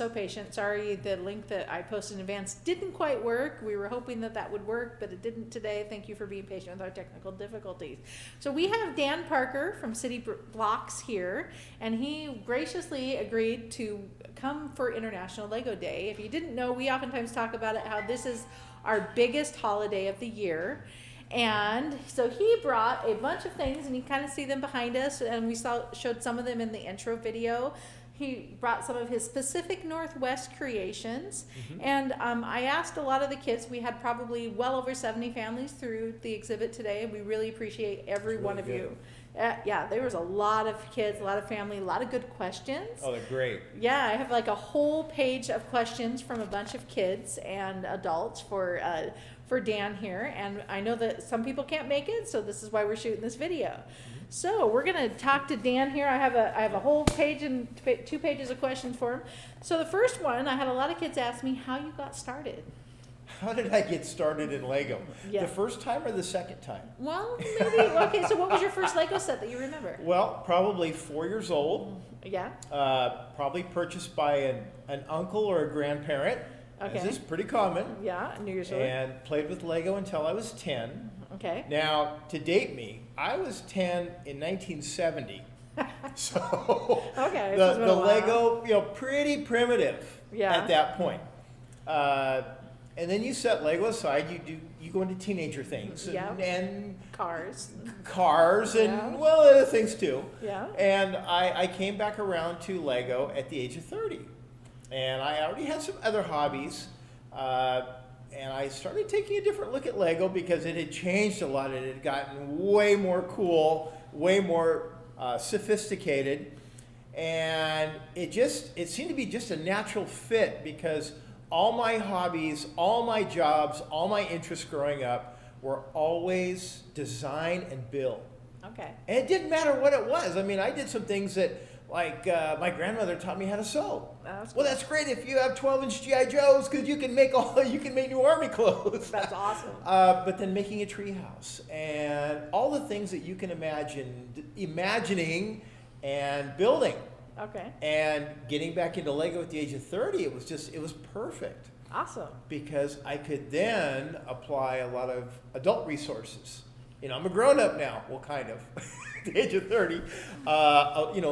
so patient. Sorry, the link that I posted in advance didn't quite work. We were hoping that that would work, but it didn't today. Thank you for being patient with our technical difficulties. So we have Dan Parker from City Blocks here, and he graciously agreed to come for International Lego Day. If you didn't know, we oftentimes talk about it, how this is our biggest holiday of the year. And so he brought a bunch of things, and you kind of see them behind us, and we showed some of them in the intro video. He brought some of his Pacific Northwest creations, and I asked a lot of the kids. We had probably well over 70 families through the exhibit today, and we really appreciate every one of you. Yeah, there was a lot of kids, a lot of family, a lot of good questions. Oh, they're great. Yeah, I have like a whole page of questions from a bunch of kids and adults for Dan here, and I know that some people can't make it, so this is why we're shooting this video. So we're gonna talk to Dan here. I have a whole page and 2 pages of questions for him. So the first one, I had a lot of kids ask me how you got started. How did I get started in Lego? Yeah. The first time or the second time? Well, maybe. Okay, so what was your first Lego set that you remember? Well, probably 4 years old. Yeah. Probably purchased by an uncle or a grandparent. Okay. This is pretty common. Yeah, New Year's Eve. And played with Lego until I was 10. Okay. Now, to date me, I was 10 in 1970. So Okay. the Lego, pretty primitive Yeah. at that point. And then you set Lego aside. You go into teenager things and Cars. and Yeah. well, other things too. Yeah. And I came back around to Lego at the age of 30, and I already had some other hobbies. And I started taking a different look at Lego because it had changed a lot. It had gotten way more cool, way more sophisticated, and it seemed to be just a natural fit because all my hobbies, all my jobs, all my interests growing up were always design and build. Okay. And it didn't matter what it was. I mean, I did some things that, like my grandmother taught me how to sew. That's Well, cool. that's great if you have 12-inch GI Joes because you can make new army clothes. That's awesome. But then making a treehouse and all the things that you can imagining and building. Okay. And getting back into Lego at the age of 30, it was perfect Awesome. because I could then apply a lot of adult resources. I'm a grown-up now, well, kind of, at the age of 30,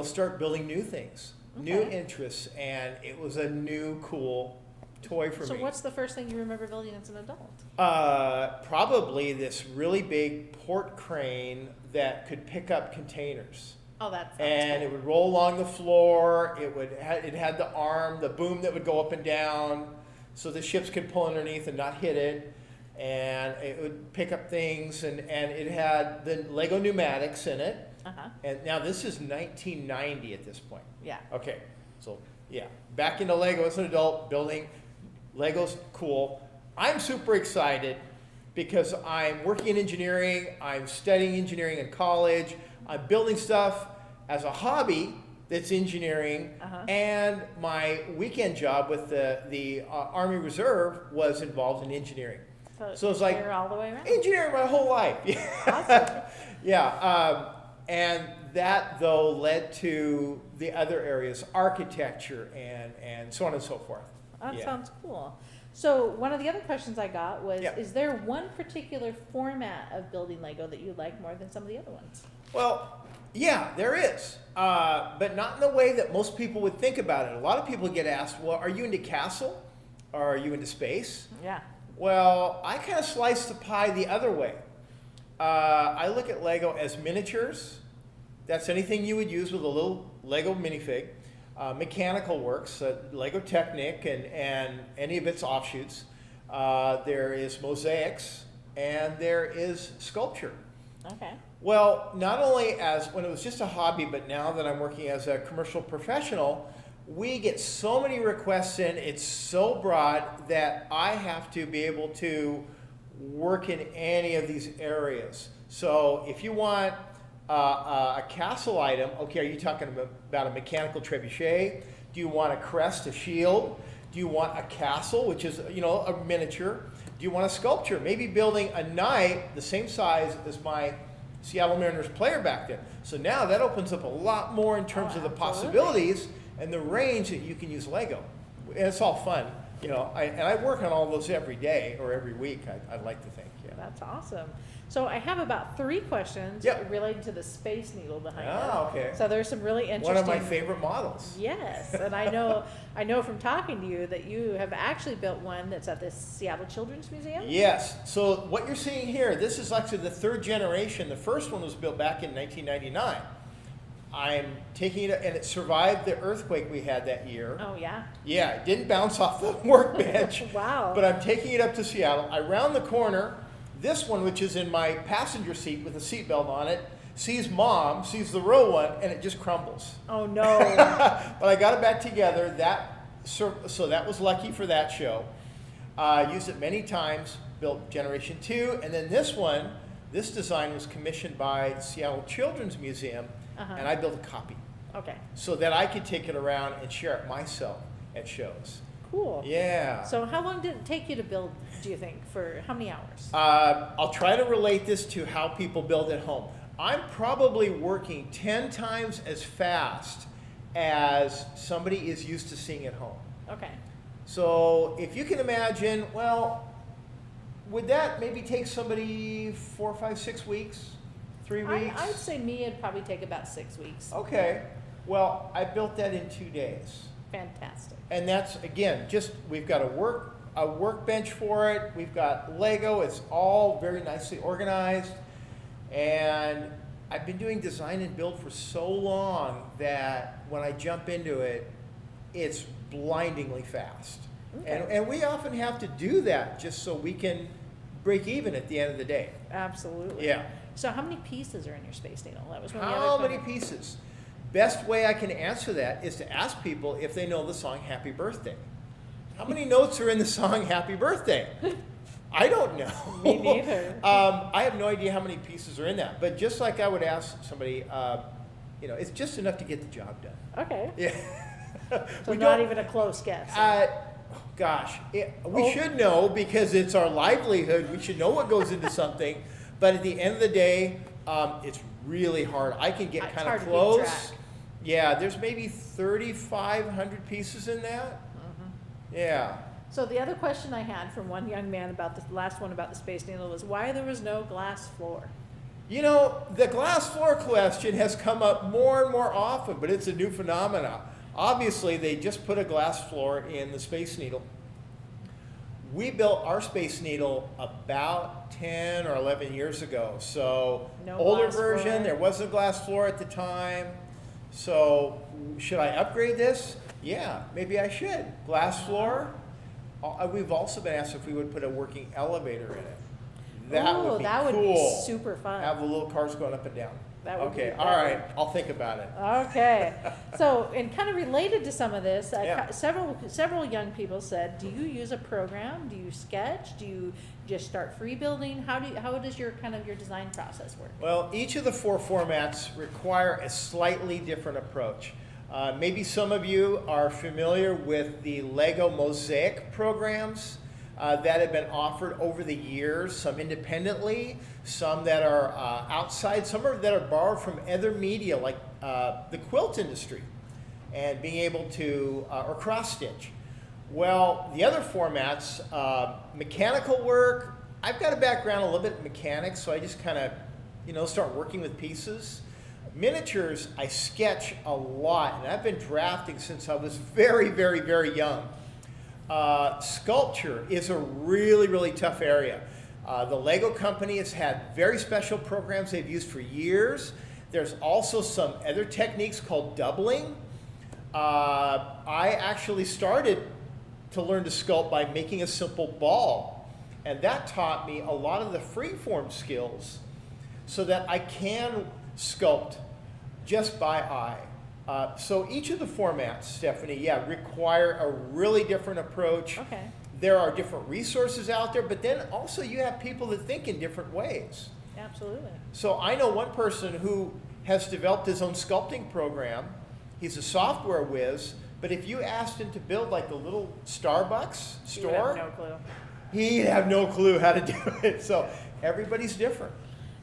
start building new things, new interests, and it was a new, cool toy for me. So what's the first thing you remember building as an adult? Probably this really big port crane that could pick up containers. Oh, that's And it would roll along the floor. It had the arm, the boom that would go up and down, so the ships could pull underneath and not hit it. And it would pick up things, and it had the Lego pneumatics in it. And now this is 1990 at this point. Yeah. Okay, so yeah, back into Lego as an adult, building. Lego's cool. I'm super excited because I'm working in engineering. I'm studying engineering in college. I'm building stuff as a hobby that's engineering, and my weekend job with the Army Reserve was involved in engineering. So it's like all the way around? engineering my whole life. Awesome. Yeah, and that though led to the other areas, architecture and so on and so forth. That sounds cool. So one of the other questions I got was, is there one particular format of building Lego that you like more than some of the other ones? Well, yeah, there is, but not in the way that most people would think about it. A lot of people get asked, well, are you into castle or are you into space? Yeah. Well, I kind of slice the pie the other way. I look at Lego as miniatures. That's anything you would use with a little Lego minifig. Mechanical works, Lego Technic and any of its offshoots. There is mosaics and there is sculpture. Okay. Well, not only as when it was just a hobby, but now that I'm working as a commercial professional, we get so many requests in, it's so broad that I have to be able to work in any of these areas. So if you want a castle item, okay, are you talking about a mechanical trebuchet? Do you want a crest, a shield? Do you want a castle, which is, a miniature? Do you want a sculpture? Maybe building a knight the same size as my Seattle Mariners player back then. So now that opens up a lot more in terms of the possibilities and the range that you can use Lego. and it's all fun, and I work on all those every day or every week, I'd like to think, yeah. That's awesome. So I have about 3 questions Yep. related to the Space Needle behind it. Okay. So there's some really interesting. One of my favorite models. Yes, and I know from talking to you that you have actually built one that's at the Seattle Children's Museum. Yes. So what you're seeing here, this is actually the 3rd generation. The first one was built back in 1999. I'm taking it, and it survived the earthquake we had that year. Oh yeah. Yeah, it didn't bounce off the workbench. Wow. But I'm taking it up to Seattle. I round the corner. This one, which is in my passenger seat with a seatbelt on it, sees Mom, sees the real one, and it just crumbles. Oh no. But I got it back together. So that was lucky for that show. Used it many times, built Generation 2, and then this design was commissioned by Seattle Children's Museum, and I built a copy. Okay. So that I could take it around and share it myself at shows. Cool. Yeah. So how long did it take you to build, do you think? For how many hours? I'll try to relate this to how people build at home. I'm probably working 10 times as fast as somebody is used to seeing at home. Okay. So if you can imagine, well, would that maybe take somebody 4, 5, 6 weeks? 3 weeks? I'd say me, it'd probably take about 6 weeks. Okay. Well, I built that in 2 days. Fantastic. And that's, again, we've got a workbench for it. We've got Lego. It's all very nicely organized. And I've been doing design and build for so long that when I jump into it, it's blindingly fast. Okay. And we often have to do that just so we can break even at the end of the day. Absolutely. Yeah. So how many pieces are in your Space Needle? That was one of the How other many pieces? Best way I can answer that is to ask people if they know the song Happy Birthday. How many notes are in the song Happy Birthday? I don't know. Me neither. I have no idea how many pieces are in that. But just like I would ask somebody, it's just enough to get the job done. Okay. Yeah. So not even a close guess. We should know because it's our livelihood. We should know what goes into something. But at the end of the day, it's really hard. I can get kind of close. Yeah, there's maybe 3,500 pieces in that. Yeah. So the other question I had from one young man about the last one about the Space Needle was why there was no glass floor. The glass floor question has come up more and more often, but it's a new phenomenon. Obviously, they just put a glass floor in the Space Needle. We built our Space Needle about 10 or 11 years ago. So No older glass version, floor. there wasn't a glass floor at the time. So should I upgrade this? Yeah, maybe I should. Glass floor. We've also been asked if we would put a working elevator in it. That would be that would cool. be super fun. Have the little cars going up and down. That would Okay, be, all right. I'll think about it. Okay. So, and kind of related to some of this, Yeah. several young people said, do you use a program? Do you sketch? Do you just start free building? How does your design process work? Well, each of the 4 formats require a slightly different approach. Maybe some of you are familiar with the Lego Mosaic programs that have been offered over the years, some independently, some that are outside, some that are borrowed from other media like the quilt industry and being able to, or cross stitch. Well, the other formats, mechanical work, I've got a background a little bit in mechanics, so I just kind of, start working with pieces. Miniatures, I sketch a lot, and I've been drafting since I was very, very, very young. Sculpture is a really, really tough area. The Lego company has had very special programs they've used for years. There's also some other techniques called doubling. I actually started to learn to sculpt by making a simple ball, and that taught me a lot of the freeform skills so that I can sculpt just by eye. So each of the formats, Stephanie, require a really different approach. Okay. There are different resources out there, but then also you have people that think in different ways. Absolutely. So I know one person who has developed his own sculpting program. He's a software whiz, but if you asked him to build like the little Starbucks You would store, have no clue. he'd have no clue how to do it. So everybody's different.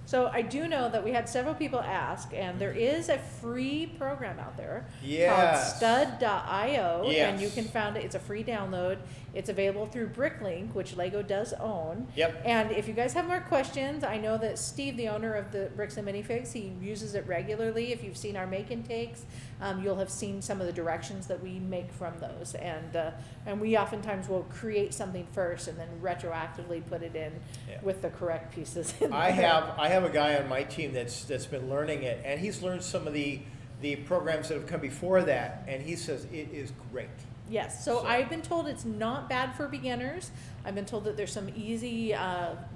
So I do know that we had several people ask, and there is a free program out there Yes. called stud.io, and you Yes. can find it. It's a free download. It's available through Bricklink, which Lego does own. Yep. And if you guys have more questions, I know that Steve, the owner of the Bricks and Minifigs, he uses it regularly. If you've seen our make and takes, you'll have seen some of the directions that we make from those. And we oftentimes will create something first and then retroactively put it in Yeah. with the correct pieces. In I there. have a guy on my team that's been learning it, and he's learned some of the programs that have come before that, and he says it is great. Yes, so So- I've been told it's not bad for beginners. I've been told that there's some easy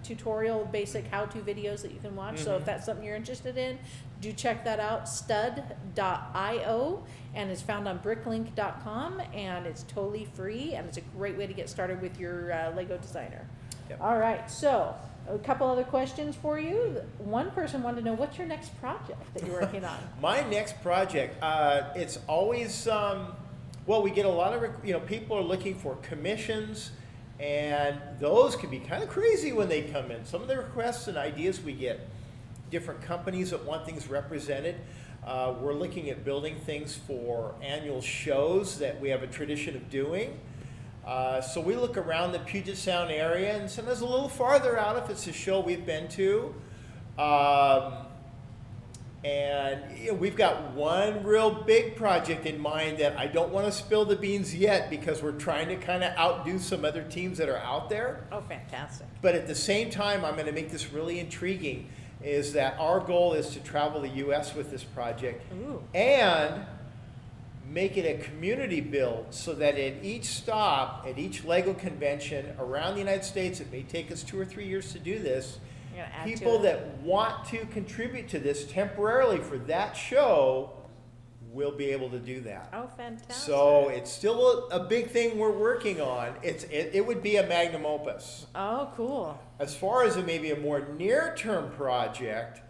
tutorial, basic how-to videos that you can watch. So if Mhm. that's something you're interested in, do check that out, stud.io, and it's found on bricklink.com, and it's totally free, and it's a great way to get started with your Lego designer. Yep. All right, so a couple other questions for you. One person wanted to know, what's your next project that you're working on? My next project, it's always, well, we get a lot of, people are looking for commissions, and those can be kind of crazy when they come in. Some of the requests and ideas we get, different companies that want things represented. We're looking at building things for annual shows that we have a tradition of doing. So we look around the Puget Sound area, and sometimes a little farther out if it's a show we've been to. And we've got one real big project in mind that I don't want to spill the beans yet because we're trying to kind of outdo some other teams that are out there. Oh, fantastic. But at the same time, I'm going to make this really intriguing, is that our goal is to travel the U.S. with this project Ooh. and make it a community build so that at each stop, at each Lego convention around the United States, it may take us 2 or 3 years to do this, You're gonna add to people it? that want to contribute to this temporarily for that show will be able to do that. Oh, fantastic. So it's still a big thing we're working on. It would be a magnum opus. Oh, cool. As far as maybe a more near-term project,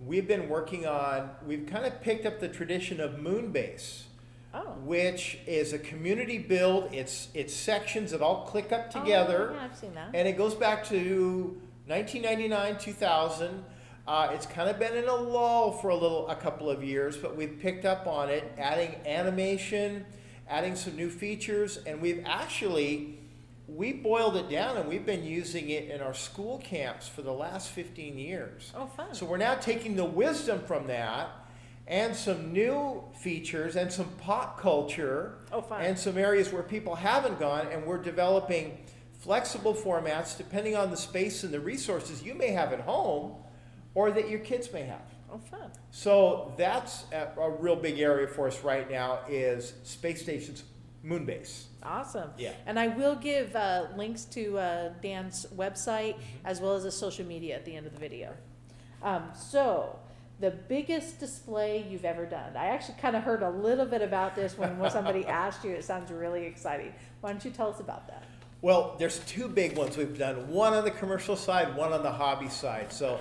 we've been working on, we've kind of picked up the tradition of Moonbase, Oh. which is a community build. It's sections that all click up together. Oh, yeah, I've seen that. And it goes back to 1999, 2000. It's kind of been in a lull for a couple of years, but we've picked up on it, adding animation, adding some new features, and we boiled it down and we've been using it in our school camps for the last 15 years. Oh, fun. So we're now taking the wisdom from that and some new features and some pop culture Oh, fun. and some areas where people haven't gone, and we're developing flexible formats depending on the space and the resources you may have at home or that your kids may have. Oh, fun. So that's a real big area for us right now is Space Station's Moonbase. Awesome. Yeah. And I will give links to Dan's website as well as the social media at the end of the video. So, the biggest display you've ever done. I actually kind of heard a little bit about this when somebody asked you. It sounds really exciting. Why don't you tell us about that? Well, there's two big ones we've done. One on the commercial side, one on the hobby side. So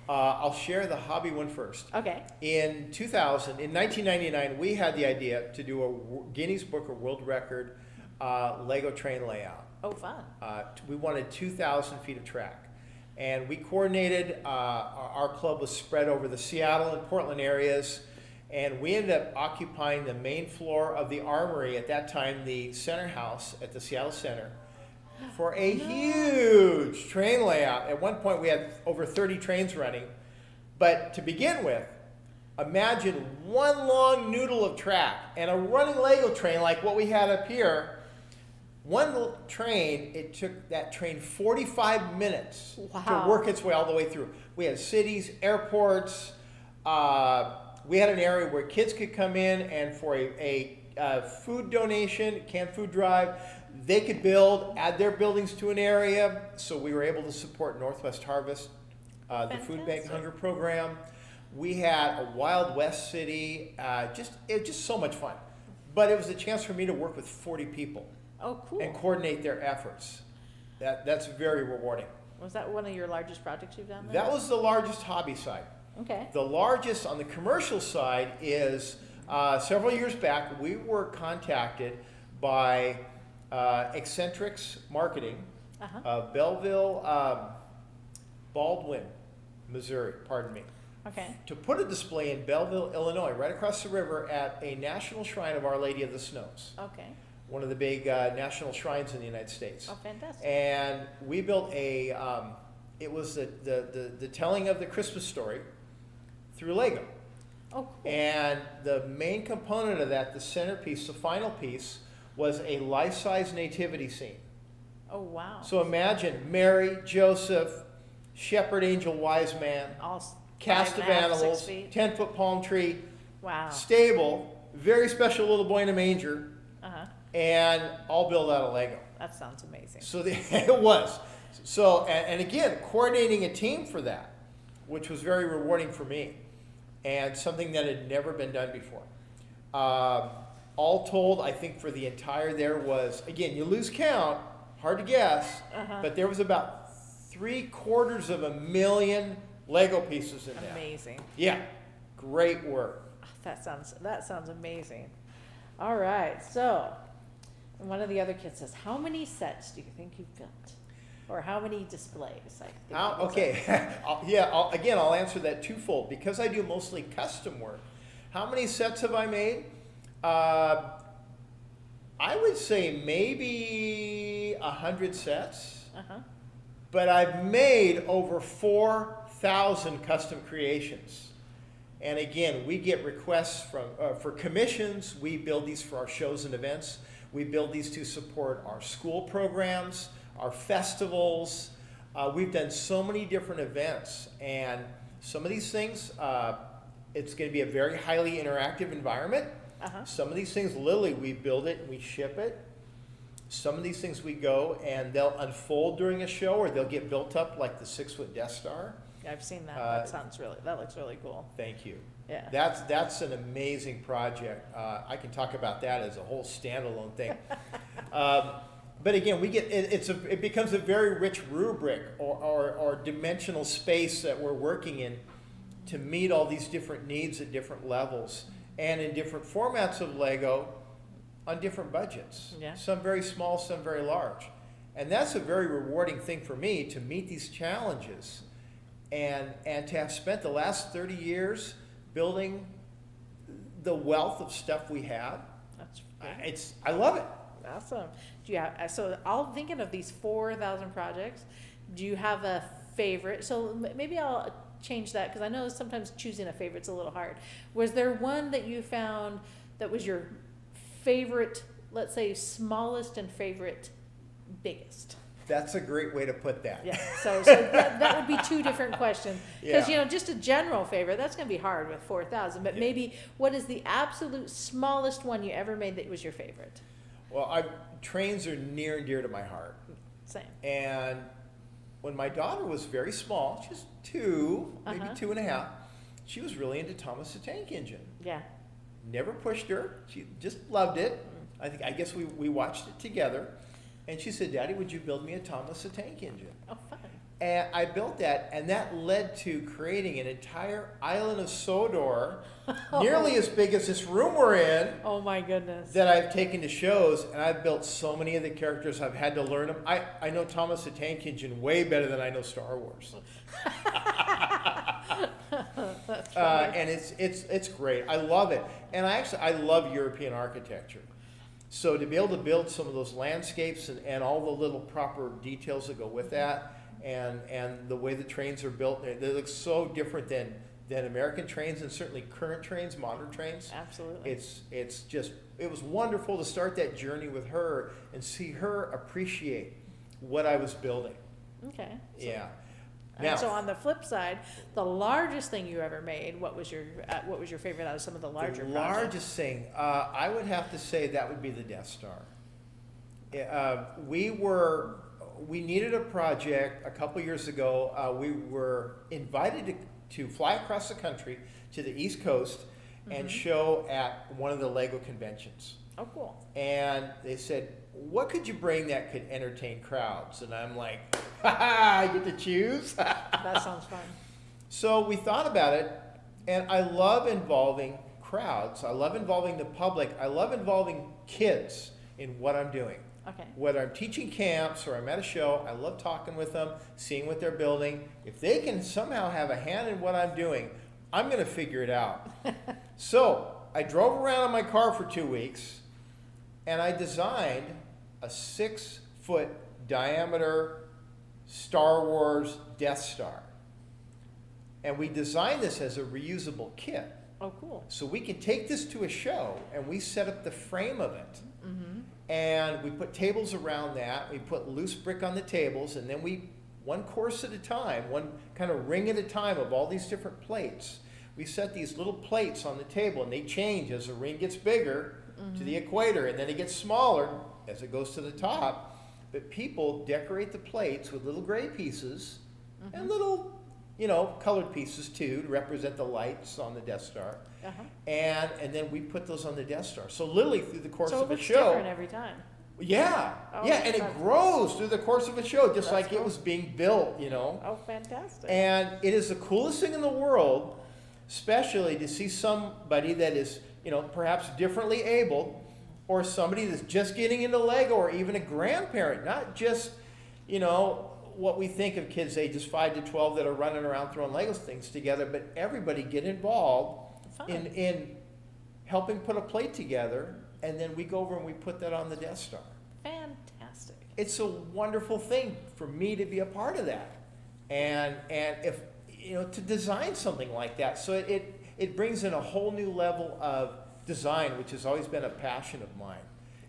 I'll share the hobby one first. Okay. In 1999, we had the idea to do a Guinness Book of World Record Lego train layout. Oh, fun. We wanted 2,000 feet of track. And we coordinated, our club was spread over the Seattle and Portland areas, and we ended up occupying the main floor of the Armory, at that time the center house at the Seattle Center, for a huge train layout. At one point we had over 30 trains running. But to begin with, imagine one long noodle of track and a running Lego train like what we had up here. One train, it took that train 45 minutes Wow. to work its way all the way through. We had cities, airports. We had an area where kids could come in and for a food donation, canned food drive, they could add their buildings to an area. So we were able to support Northwest Harvest, the food bank Fantastic. hunger program. We had a Wild West city. It was just so much fun. But it was a chance for me to work with 40 people. Oh, cool. And coordinate their efforts. That's very rewarding. Was that one of your largest projects you've done? Then? That was the largest hobby side. Okay. The largest on the commercial side is several years back, we were contacted by Eccentrics Marketing Uh-huh. of Belleville, Baldwin, Missouri, pardon me, Okay. to put a display in Belleville, Illinois, right across the river at a national shrine of Our Lady of the Snows, Okay. one of the big national shrines in the United States. Oh, fantastic. And we built it was the telling of the Christmas story through Lego. Oh, cool. And the main component of that, the centerpiece, the final piece, was a life-size nativity scene. Oh, wow. So imagine Mary, Joseph, shepherd, angel, wise man, All cast 5.5, of 6 animals, feet. 10-foot palm tree, Wow. stable, very special little boy in a manger, Uh-huh. and all built out of Lego. That sounds amazing. So it was. So, and again, coordinating a team for that, which was very rewarding for me, and something that had never been done before. All told, I think for the entire there was, again, you lose count, hard to guess, but there was about 750,000 Lego pieces in there. Amazing. Yeah, great work. That sounds amazing. All right. So, and one of the other kids says, "How many sets do you think you've built, or how many displays?" Okay, I'll answer that twofold. Because I do mostly custom work, how many sets have I made? I would say maybe 100 sets, but I've made over 4,000 custom creations. And again, we get requests for commissions. We build these for our shows and events. We build these to support our school programs, our festivals. We've done so many different events, and some of these things, it's going to be a very highly interactive environment. Some of these things, literally, we build it and we ship it. Some of these things we go and they'll unfold during a show, or they'll get built up like the 6-foot Death Star. I've seen that. That looks really cool. Thank you. Yeah. That's an amazing project. I can talk about that as a whole standalone thing. But again, it becomes a very rich rubric or dimensional space that we're working in to meet all these different needs at different levels and in different formats of Lego on different budgets. Yeah. Some very small, some very large. And that's a very rewarding thing for me, to meet these challenges and to have spent the last 30 years building the wealth of stuff we have. That's I love it. awesome. Do you have, so I'm thinking of these 4,000 projects. Do you have a favorite? So maybe I'll change that, because I know sometimes choosing a favorite's a little hard. Was there one that you found that was your favorite, let's say smallest, and favorite biggest? That's a great way to put that. Yeah, so that would be two different questions. Because, Yeah. just a general favorite, that's going to be hard with 4,000. But Yeah. maybe what is the absolute smallest one you ever made that was your favorite? Well, trains are near and dear to my heart. Same. And when my daughter was very small, she was 2, maybe 2.5, she was really into Thomas the Tank Engine. Yeah. Never pushed her. She just loved it. I guess we watched it together. And she said, "Daddy, would you build me a Thomas the Tank Engine?" Oh, fun. And I built that, and that led to creating an entire island of Sodor, nearly as big as this room we're in, Oh, my goodness. that I've taken to shows, and I've built so many of the characters. I've had to learn them. I know Thomas the Tank Engine way better than I know Star Wars. And it's great. I love it. And I love European architecture. So to be able to build some of those landscapes and all the little proper details that go with that, and the way the trains are built, they look so different than American trains, and certainly current trains, modern trains. Absolutely. It was wonderful to start that journey with her and see her appreciate what I was building. Okay. So, Yeah. and so on the flip side, the largest thing you ever made, what was your favorite out of some of the larger The projects? largest thing, I would have to say that would be the Death Star. We needed a project a couple years ago. We were invited to fly across the country to the East Coast and show at one of the Lego conventions. Oh, cool. And they said, "What could you bring that could entertain crowds?" And I'm like, I get to choose? That sounds fun. So we thought about it, and I love involving crowds. I love involving the public. I love involving kids in what I'm doing. Okay. Whether I'm teaching camps or I'm at a show, I love talking with them, seeing what they're building. If they can somehow have a hand in what I'm doing, I'm going to figure it out. So I drove around in my car for 2 weeks, and I designed a 6-foot diameter Star Wars Death Star. And we designed this as a reusable kit. Oh, cool. So we can take this to a show, and we set up the frame of it. Mm-hmm. And we put tables around that. We put loose brick on the tables, and then we, one course at a time, one kind of ring at a time of all these different plates. We set these little plates on the table, and they change as the ring gets bigger to the equator, and then it gets smaller as it goes to the top. But people decorate the plates with little gray pieces and little, colored pieces too, to represent the lights on the Death Star. Uh-huh. And then we put those on the Death Star. So literally through the course So of it a looks show. different every time. Yeah, Oh, yeah, and it that's- grows through the course of a show, just That's like cool. it was being built, Oh, fantastic. And it is the coolest thing in the world, especially to see somebody that is, perhaps differently abled, or somebody that's just getting into Lego, or even a grandparent, not just, what we think of kids ages 5 to 12 that are running around throwing Lego things together, but everybody get involved Fun. in helping put a plate together, and then we go over and we put that on the Death Star. Fantastic. It's a wonderful thing for me to be a part of that, and if to design something like that. So it brings in a whole new level of design, which has always been a passion of mine.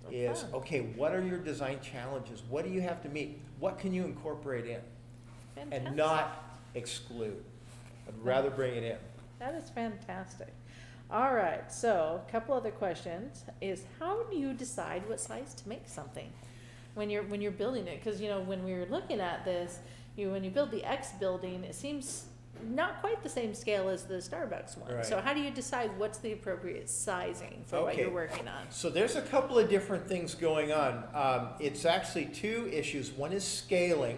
Oh, Is fun. okay, what are your design challenges? What do you have to meet? What can you incorporate in, Fantastic. and not exclude? I'd rather bring it in. That is fantastic. All right, so a couple other questions is how do you decide what size to make something when you're building it? Because when we were looking at this, when you build the X building, it seems not quite the same scale as the Starbucks one. Right. So how do you decide what's the appropriate sizing for what Okay. you're working on? So there's a couple of different things going on. It's actually two issues. One is scaling,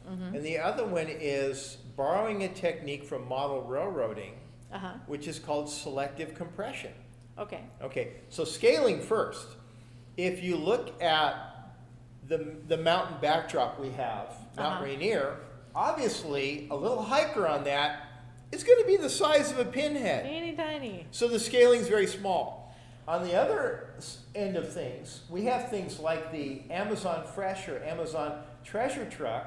and the other one is borrowing a technique from model railroading, Uh-huh. which is called selective compression. Okay. Okay, so scaling first. If you look at the mountain backdrop we have, Mount Uh-huh. Rainier, obviously a little hiker on that is going to be the size of a pinhead. Teeny tiny. So the scaling is very small. On the other end of things, we have things like the Amazon Fresh or Amazon Treasure Truck,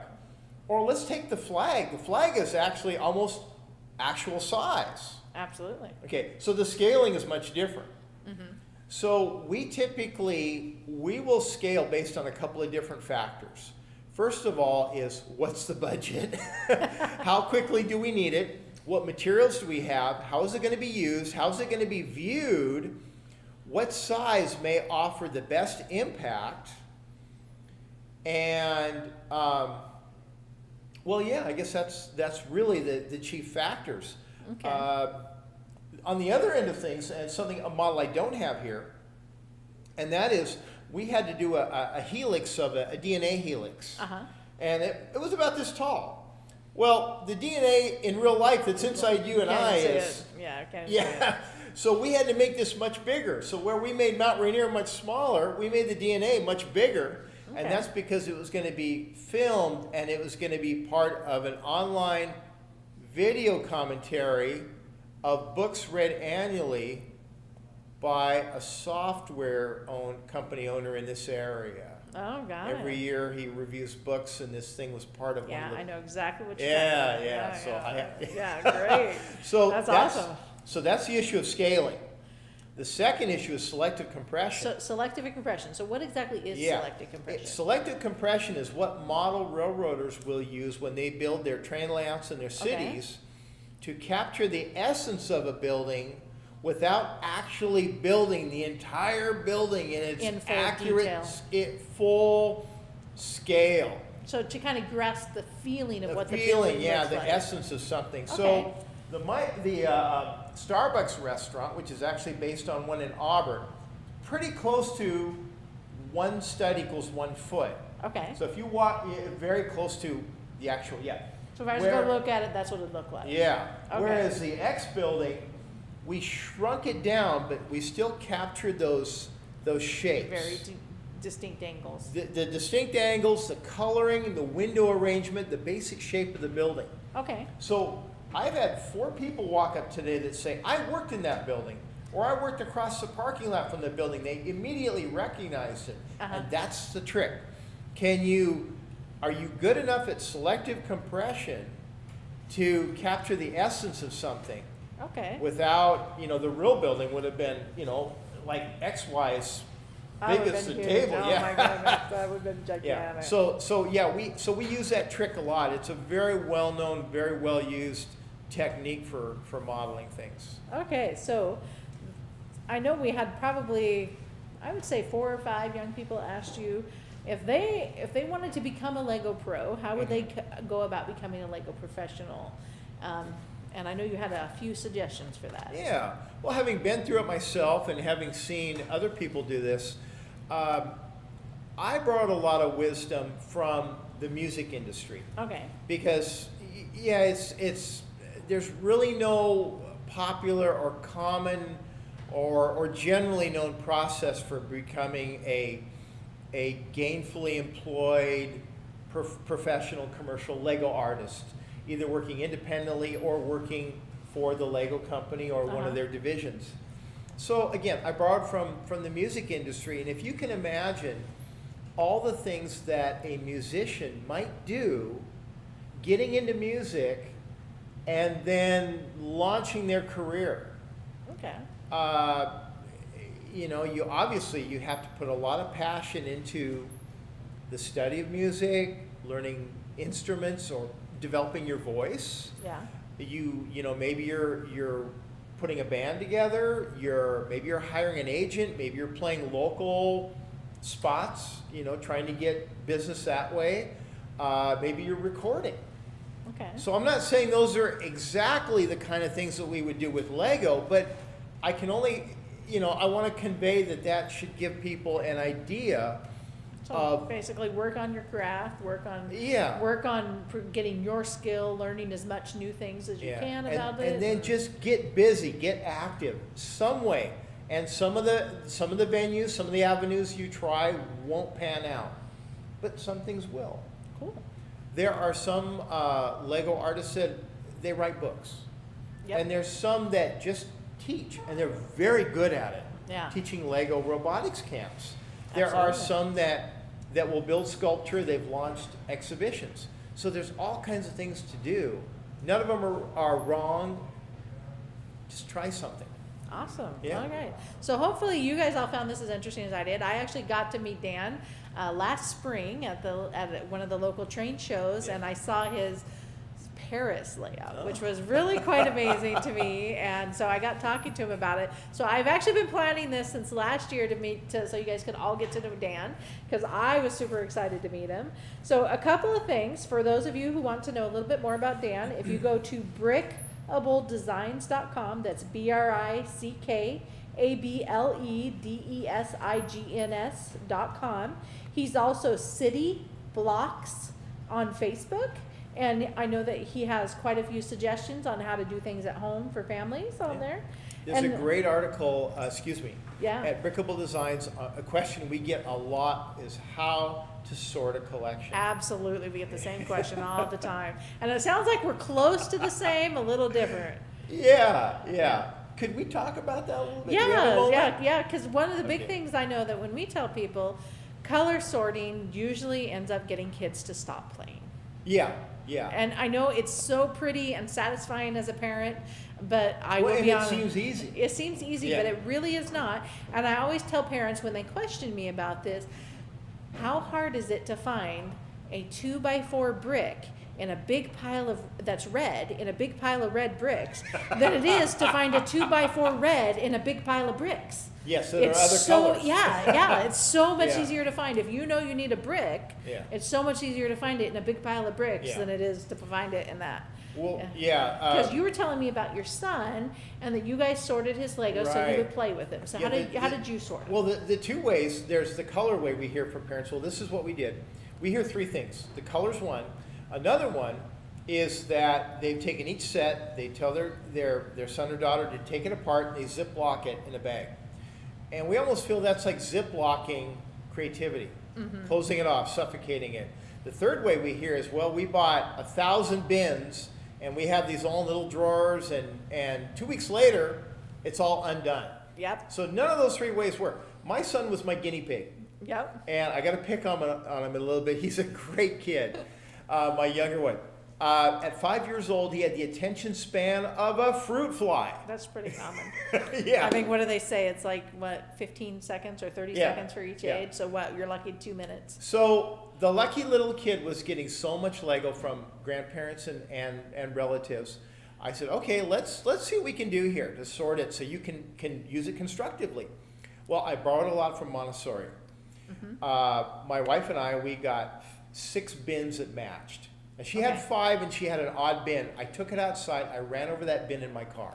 or let's take the flag. The flag is actually almost actual size. Absolutely. Okay, so the scaling is much different. Mm-hmm. So we will scale based on a couple of different factors. First of all is what's the budget? How quickly do we need it? What materials do we have? How is it going to be used? How is it going to be viewed? What size may offer the best impact? And I guess that's really the chief factors. Okay. On the other end of things, and a model I don't have here, and that is we had to do a helix of a DNA helix. Uh-huh. And it was about this tall. Well, the DNA in real life that's inside you and Can't I see is... it. Yeah, I can't see Yeah, so we had to make this much bigger. So where we made Mount Rainier much smaller, we made the DNA much bigger. Okay. And that's because it was going to be filmed and it was going to be part of an online video commentary of books read annually by a software company owner in this area. Oh, got it. Every year he reviews books, and this thing was part of one Yeah, of the... I know exactly what you're Yeah, talking about. yeah, so yeah, great. So That's awesome. So that's the issue of scaling. The second issue is selective compression. So selective compression. So what exactly is selective compression? Selective compression is what model railroaders will use when they build their train layouts in their cities to capture the essence of a building without actually building the entire building in its In full accurate, detail. full scale. So to kind of grasp the feeling of what the feeling, building yeah, looks the like. essence of something. Okay. So the Starbucks restaurant, which is actually based on one in Auburn, pretty close to 1 stud equals 1 foot. Okay. So if you walk, very close to the actual, So if I was Where- going to look at it, that's what it looked like. yeah. Okay. Whereas the X building, we shrunk it down, but we still captured those shapes. Very distinct angles. The distinct angles, the coloring, the window arrangement, the basic shape of the building. Okay. So I've had 4 people walk up today that say, I worked in that building, or I worked across the parking lot from the building. They immediately recognized it. And that's the trick. Are you good enough at selective compression to capture the essence of something? Okay. Without, the real building would have been, like XY is big as the table. Oh my goodness, that would have been gigantic. Yeah. So we use that trick a lot. It's a very well known, very well used technique for modeling things. Okay, so I know we had probably, I would say 4 or 5 young people asked you if they wanted to become a Lego pro, how would they go about becoming a Lego professional? And I know you had a few suggestions for that. Yeah. Well, having been through it myself and having seen other people do this, I brought a lot of wisdom from the music industry. Okay. Because, it's there's really no popular or common or generally known process for becoming a gainfully employed professional commercial Lego artist, either working independently or working for the Lego company or one of their divisions. So again, I borrowed from the music industry, and if you can imagine all the things that a musician might do, getting into music and then launching their career. Okay. You have to put a lot of passion into the study of music, learning instruments, or developing your voice. Yeah. Maybe you're putting a band together. Maybe you're hiring an agent. Maybe you're playing local spots. Trying to get business that way. Maybe you're recording. Okay. So I'm not saying those are exactly the kind of things that we would do with Lego, but I can only, I want to convey that should give people an idea. So basically work on your craft, work on getting your skill, learning as much new things as you can about it. And then just get busy, get active some way. And some of the venues, some of the avenues you try won't pan out, but some things will. Cool. There are some Lego artists that they write books. Yep. And there's some that just teach, and they're very good at it. Yeah. Teaching Lego robotics camps. There are some that will build sculpture. They've launched exhibitions. So there's all kinds of things to do. None of them are wrong. Just try something. Awesome. Yeah. All right. So hopefully you guys all found this as interesting as I did. I actually got to meet Dan last spring at one of the local train shows, and I saw his Paris layout, which was really quite amazing to me. And so I got talking to him about it. So I've actually been planning this since last year so you guys could all get to know Dan, because I was super excited to meet him. So a couple of things for those of you who want to know a little bit more about Dan. If you go to brickabledesigns.com, that's BRICKABLEDESIGNS.com. He's also City Blocks on Facebook. And I know that he has quite a few suggestions on how to do things at home for families on there. There's a great article, at Brickable Designs. A question we get a lot is how to sort a collection. Absolutely, we get the same question all the time. And it sounds like we're close to the same, a little different. Yeah. Could we talk about that a little bit? Yeah, because one of the big things I know that when we tell people, color sorting usually ends up getting kids to stop playing. Yeah. And I know it's so pretty and satisfying as a parent, but I will be honest. It seems easy. It seems easy, but it really is not. And I always tell parents when they question me about this, how hard is it to find a 2x4 brick in a big pile that's red, in a big pile of red bricks, than it is to find a 2x4 red in a big pile of bricks? Yes, there are other colors. It's so much easier to find. If you know you need a brick, it's so much easier to find it in a big pile of bricks than it is to find it in that. Well, Because you were telling me about your son and that you guys sorted his Lego so he would play with him. So how did you sort it? Well, the two ways, there's the color way we hear from parents. Well, this is what we did. We hear 3 things. The color's one. Another one is that they've taken each set, they tell their son or daughter to take it apart, and they Ziploc it in a bag. And we almost feel that's like Ziplocking creativity, closing it off, suffocating it. The third way we hear is, well, we bought 1,000 bins and we have these all little drawers, and 2 weeks later, it's all undone. Yep. So none of those three ways work. My son was my guinea pig. Yep. And I got to pick on him a little bit. He's a great kid, my younger one. At 5 years old, he had the attention span of a fruit fly. That's pretty common. Yeah. I think, what do they say? It's like, what, 15 seconds or 30 Yeah. seconds for each Yeah. age? So what, you're lucky 2 minutes. So the lucky little kid was getting so much Lego from grandparents and relatives. I said, okay, let's see what we can do here to sort it so you can use it constructively. Well, I borrowed a lot from Montessori. My wife and I, we got 6 bins that matched. And she had 5 and she had an odd bin. I took it outside. I ran over that bin in my car.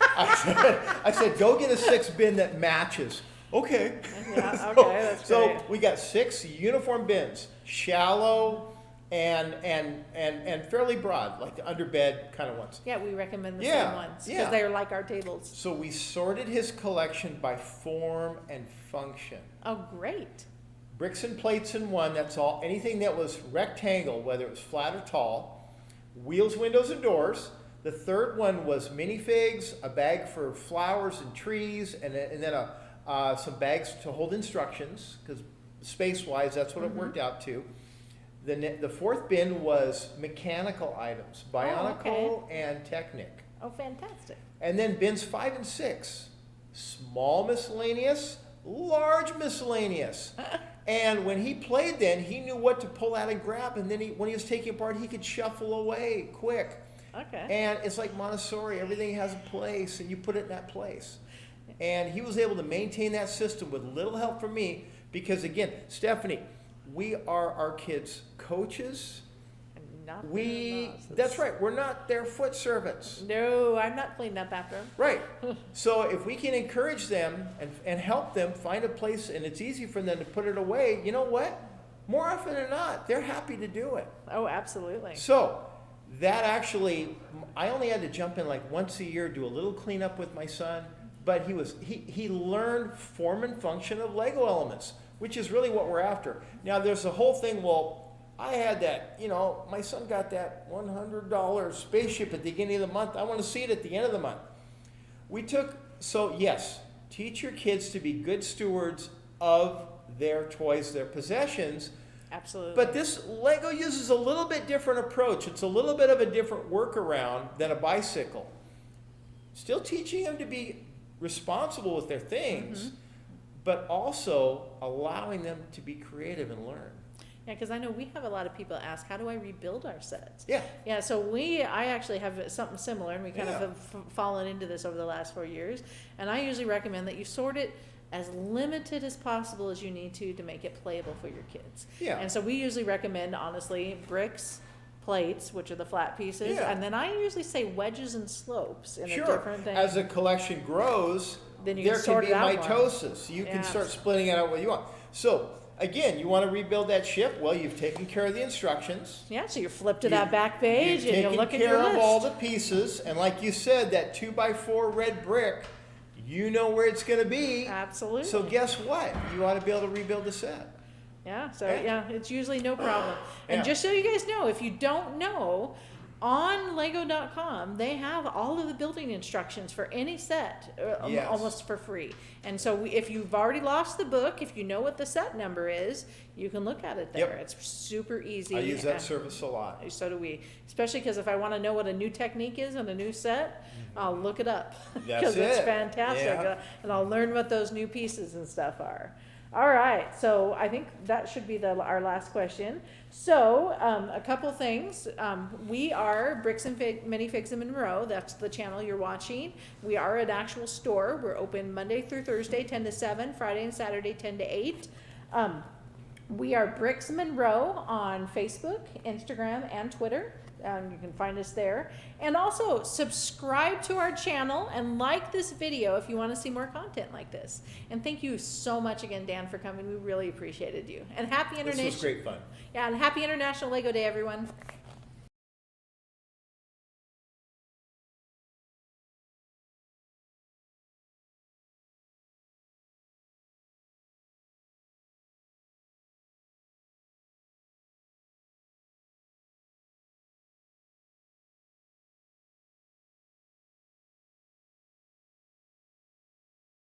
I said, go get a 6 bin that matches. Okay. Yeah, okay, that's So great. we got 6 uniform bins, shallow and fairly broad, like the underbed kind of ones. Yeah, we recommend the Yeah, same ones because yeah. they're like our tables. So we sorted his collection by form and function. Oh, great. Bricks and plates in one, that's all. Anything that was rectangle, whether it was flat or tall. Wheels, windows, and doors. The third one was minifigs, a bag for flowers and trees, and then some bags to hold instructions, because space-wise, that's what it worked out to. The fourth bin was mechanical items, Bionicle and Technic. Oh, fantastic. And then bins 5 and 6, small miscellaneous, large miscellaneous. And when he played then, he knew what to pull out and grab, and then when he was taking apart, he could shuffle away quick. Okay. And it's like Montessori, everything has a place, and you put it in that place. And he was able to maintain that system with little help from me, because again, Stephanie, we are our kids' coaches. Not their bosses. That's right, we're not their foot servants. No, I'm not cleaning up after them. Right. So if we can encourage them and help them find a place, and it's easy for them to put it away, you know what? More often than not, they're happy to do it. Oh, absolutely. So that actually, I only had to jump in like once a year, do a little cleanup with my son, but he learned form and function of Lego elements, which is really what we're after. Now there's a whole thing, well, I had that, my son got that $100 spaceship at the beginning of the month. I want to see it at the end of the month. So yes, teach your kids to be good stewards of their toys, their possessions. Absolutely. But this Lego uses a little bit different approach. It's a little bit of a different workaround than a bicycle. Still teaching them to be responsible with their things, but also allowing them to be creative and learn. Yeah, because I know we have a lot of people ask, how do I rebuild our sets? Yeah. Yeah, so I actually have something similar, and we kind of Yeah. have fallen into this over the last 4 years. And I usually recommend that you sort it as limited as possible as you need to make it playable for your kids. Yeah. And so we usually recommend, honestly, bricks, plates, which are the flat pieces, Yeah. and then I usually say wedges and slopes in a Sure. different thing. As the collection grows, Then you there can can sort be it out more. mitosis. You can Yeah. start splitting it out what you want. So again, you want to rebuild that ship? Well, you've taken care of the instructions. Yeah, so you flip to that back page You've and you'll taken look at your care of all list. the pieces, and like you said, that 2x4 red brick, you know where it's going to be. Absolutely. So guess what? You ought to be able to rebuild the set. Yeah, so Yeah. yeah, it's usually no problem. And Yeah. just so you guys know, if you don't know, on lego.com they have all of the building instructions for any set Yes. almost for free. And so if you've already lost the book, if you know what the set number is, you can look at it there. Yep. It's super easy. I use that and service a lot. so do we, especially because if I want to know what a new technique is on a new set, I'll look it up because it's it. fantastic. Yeah. And I'll learn what those new pieces and stuff are. All right, so I think that should be our last question. So a couple things. We are Bricks and Minifigs in Monroe. That's the channel you're watching. We are an actual store. We're open Monday through Thursday, 10 to 7, Friday and Saturday, 10 to 8. We are Bricks Monroe on Facebook, Instagram, and Twitter. You can find us there. And also subscribe to our channel and like this video if you want to see more content like this. And thank you so much again, Dan, for coming. We really appreciated you. And happy This International. was great fun. Yeah, and happy International Lego Day, everyone.